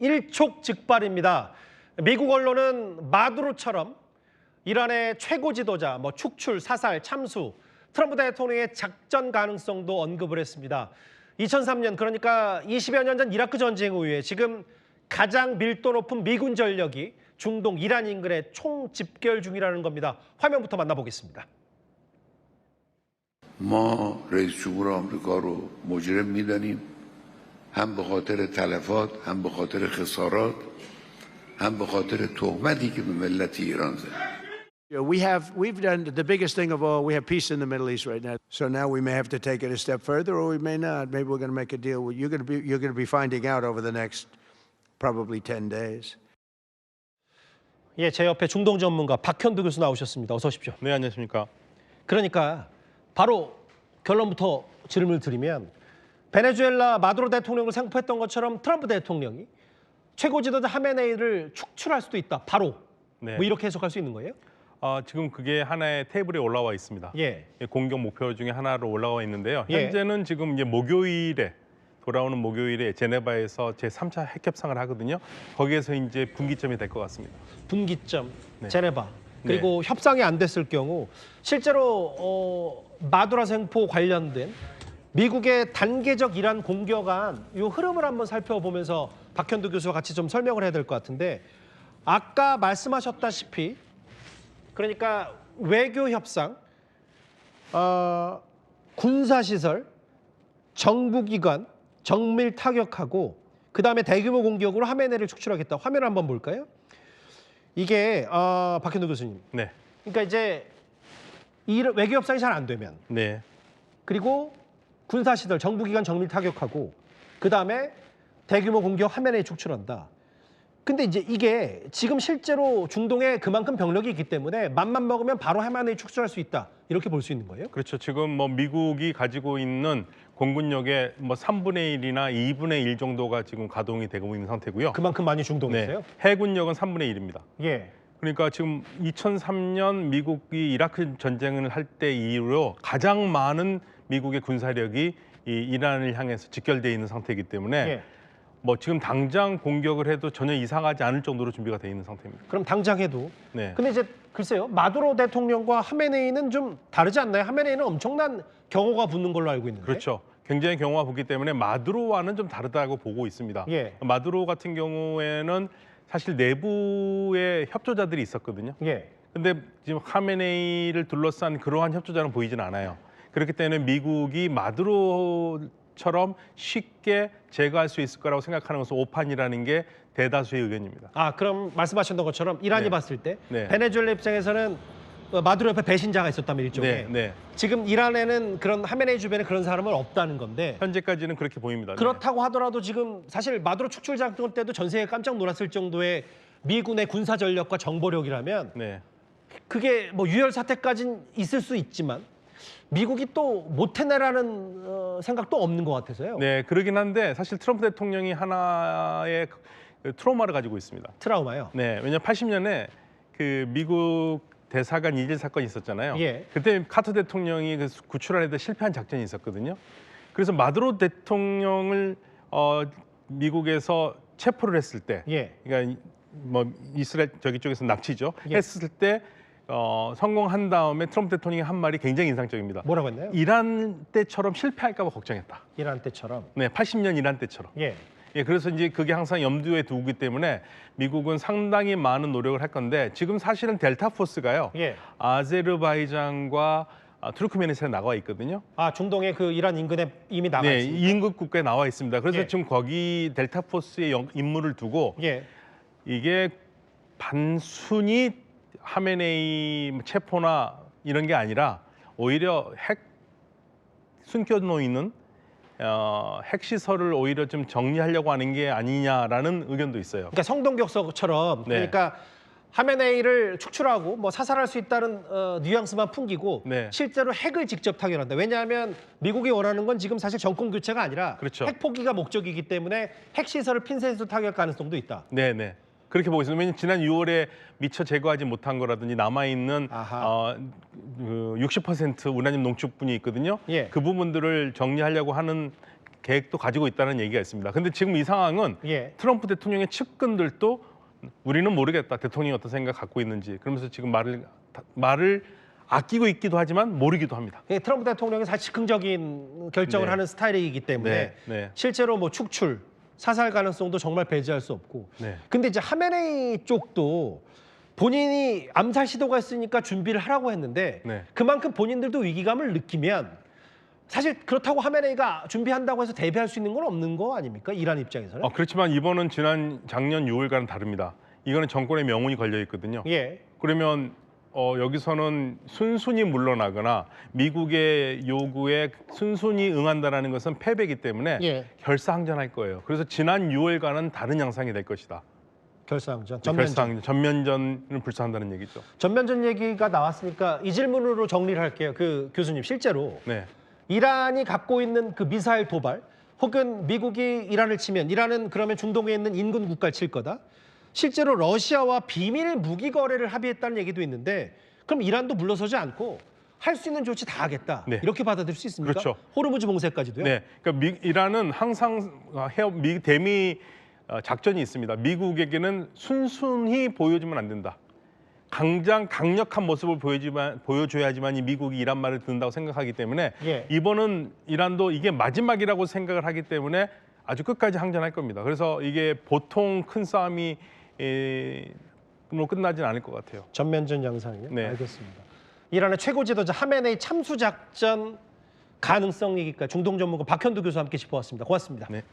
일촉즉발입니다. 미국 언론은 마두로처럼 이란의 최고 지도자, 축출, 사살, 참수, 트럼프 대통령의 작전 가능성도 언급을 했습니다. 2003년, 그러니까 20여 년 전 이라크 전쟁 이후에 지금 가장 밀도 높은 미군 전력이 중동 이란 인근에 총집결 중이라는 겁니다. 화면부터 만나보겠습니다. ما رئیس جمهور آمریکا رو مجرم می‌دانیم هم به خاطر تلفات هم به خاطر خسارات هم به خاطر تهمتی که به ملت ایران زد. We've done the biggest thing of all. We have peace in the Middle East right now. So now we may have to take it a step further, or we may not. Maybe we're going to make a deal. You're going to be finding out over the next probably 10 days. 예, 제 옆에 중동 전문가 박현두 교수 나오셨습니다. 어서 오십시오. 네, 안녕하십니까. 그러니까 바로 결론부터 질문을 드리면 베네수엘라 마두로 대통령을 생각했던 것처럼 트럼프 대통령이 최고 지도자 하메네이를 축출할 수도 있다. 바로 네. 뭐 이렇게 해석할 수 있는 거예요? 지금 그게 하나의 테이블에 올라와 있습니다. 예. 공격 목표 중에 하나로 올라와 있는데요. 예. 현재는 지금 이제 목요일에 돌아오는 목요일에 제네바에서 제3차 핵협상을 하거든요. 거기에서 이제 분기점이 될 것 같습니다. 분기점, 네. 제네바. 그리고 협상이 안 됐을 경우 실제로 마두라 생포 관련된 미국의 단계적 이란 공격안 이 흐름을 한번 살펴보면서 박현두 교수와 같이 좀 설명을 해야 될 것 같은데 아까 말씀하셨다시피 그러니까 외교 협상, 군사시설, 정부기관, 정밀 타격하고 그다음에 대규모 공격으로 하메네이를 축출하겠다. 화면을 한번 볼까요? 이게 박현두 교수님. 네. 그러니까 이제 이 외교 협상이 잘 안 되면 네. 그리고 군사시설, 정부기관 정밀 타격하고 그다음에 대규모 공격 하메네이 축출한다. 근데 이제 이게 지금 실제로 중동에 그만큼 병력이 있기 때문에 맘만 먹으면 바로 하메네이 축출할 수 있다. 이렇게 볼 수 있는 거예요? 그렇죠. 지금 미국이 가지고 있는 공군력의 3분의 1이나 2분의 1 정도가 지금 가동이 되고 있는 상태고요. 그만큼 많이 중동에 있어요? 해군력은 3분의 1입니다. 예. 그러니까 지금 2003년 미국이 이라크 전쟁을 할 때 이후로 가장 많은 미국의 군사력이 이 이란을 향해서 직결되어 있는 상태이기 때문에 예. 지금 당장 공격을 해도 전혀 이상하지 않을 정도로 준비가 되어 있는 상태입니다. 그럼 당장 해도. 네. 근데 이제 글쎄요. 마두로 대통령과 하메네이는 좀 다르지 않나요? 하메네이는 엄청난 경호가 붙는 걸로 알고 있는데. 그렇죠. 굉장히 경호가 붙기 때문에 마두로와는 좀 다르다고 보고 있습니다. 예. 마두로 같은 경우에는 사실 내부에 협조자들이 있었거든요. 예. 근데 지금 하메네이를 둘러싼 그러한 협조자는 보이진 않아요. 그렇기 때문에 미국이 마두로처럼 쉽게 제거할 수 있을 거라고 생각하는 것은 오판이라는 게 대다수의 의견입니다. 그럼 말씀하셨던 것처럼 이란이 네. 봤을 때 네. 베네수엘라 입장에서는 마두로 옆에 배신자가 있었다면 일종의. 네. 지금 이란에는 그런 하메네이 주변에 그런 사람은 없다는 건데 현재까지는 그렇게 보입니다. 그렇다고 하더라도 지금 사실 마두로 축출 작전 때도 전 세계가 깜짝 놀랐을 정도의 미군의 군사 전력과 정보력이라면 네. 그게 유혈 사태까지는 있을 수 있지만 미국이 또 못 해내라는 생각도 없는 것 같아서요. 네, 그러긴 한데 사실 트럼프 대통령이 하나의 트라우마를 가지고 있습니다. 트라우마요. 네, 왜냐하면 80년에 그 미국 대사관 이질 사건이 있었잖아요. 예. 그때 카터 대통령이 구출하는 데 실패한 작전이 있었거든요. 그래서 마두로 대통령을 미국에서 체포를 했을 때, 예. 그러니까 이스라엘 저기 쪽에서 납치죠. 예. 했을 때 성공한 다음에 트럼프 대통령이 한 말이 굉장히 인상적입니다. 뭐라고 했나요? 이란 때처럼 실패할까 봐 걱정했다. 이란 때처럼. 네, 80년 이란 때처럼. 예. 예, 그래서 이제 그게 항상 염두에 두기 때문에 미국은 상당히 많은 노력을 할 건데 지금 사실은 델타 포스가요. 예. 아제르바이잔과 투르크메니스탄에 나와 있거든요. 중동의 그 이란 인근에 이미 나가 네, 있습니다. 임급 국가에 나와 있습니다. 그래서 예. 지금 거기 델타 포스의 임무를 두고 예. 이게 단순히 하메네이 체포나 이런 게 아니라 오히려 핵 숨겨놓이는 핵시설을 오히려 좀 정리하려고 하는 게 아니냐라는 의견도 있어요. 그러니까 성동격서처럼 네. 그러니까 하메네이를 축출하고 사살할 수 있다는 뉘앙스만 풍기고 네. 실제로 핵을 직접 타결한다. 왜냐하면 미국이 원하는 건 지금 사실 정권 교체가 아니라 그렇죠. 핵 포기가 목적이기 때문에 핵시설을 핀셋으로 타결 가능성도 있다. 네. 그렇게 보고 있습니다. 왜냐하면 지난 6월에 미처 제거하지 못한 거라든지 남아있는 60% 우라늄 농축분이 있거든요. 예. 그 부분들을 정리하려고 하는 계획도 가지고 있다는 얘기가 있습니다. 근데 지금 이 상황은 예. 트럼프 대통령의 측근들도 우리는 모르겠다. 대통령이 어떤 생각 갖고 있는지. 그러면서 지금 말을 아끼고 있기도 하지만 모르기도 합니다. 예, 트럼프 대통령이 사실 즉흥적인 결정을 네. 하는 스타일이기 때문에 네, 네. 실제로 뭐 축출, 사살 가능성도 정말 배제할 수 없고. 네. 근데 이제 하메네이 쪽도 본인이 암살 시도가 있으니까 준비를 하라고 했는데 네. 그만큼 본인들도 위기감을 느끼면 사실 그렇다고 하메네이가 준비한다고 해서 대비할 수 있는 건 없는 거 아닙니까? 이란 입장에서는. 그렇지만 이번은 작년 6월과는 다릅니다. 이거는 정권의 명운이 걸려 있거든요. 예. 그러면 여기서는 순순히 물러나거나 미국의 요구에 순순히 응한다라는 것은 패배이기 때문에 예. 결사항전할 거예요. 그래서 지난 6월과는 다른 양상이 될 것이다. 결사항전, 전면전을 불사한다는 얘기죠. 전면전 얘기가 나왔으니까 이 질문으로 정리를 할게요. 그 교수님, 실제로 네. 이란이 갖고 있는 그 미사일 도발 혹은 미국이 이란을 치면 이란은 그러면 중동에 있는 인근 국가를 칠 거다. 실제로 러시아와 비밀 무기 거래를 합의했다는 얘기도 있는데 그럼 이란도 물러서지 않고 할 수 있는 조치 다 하겠다. 네. 이렇게 받아들일 수 있습니까? 그렇죠. 호르무즈 봉쇄까지도요? 네. 그러니까 이란은 항상 대미 작전이 있습니다. 미국에게는 순순히 보여주면 안 된다. 강력한 모습을 보여줘야지만 이 미국이 이란 말을 듣는다고 생각하기 때문에 예. 이번은 이란도 이게 마지막이라고 생각을 하기 때문에 아주 끝까지 항전할 겁니다. 그래서 이게 보통 큰 싸움이 로 끝나진 않을 것 같아요. 전면전 양상이요? 네. 알겠습니다. 이란의 최고 지도자 하메네이 참수 작전 가능성 얘기까지 중동 전문가 박현두 교수와 함께 짚어봤습니다. 고맙습니다. 네.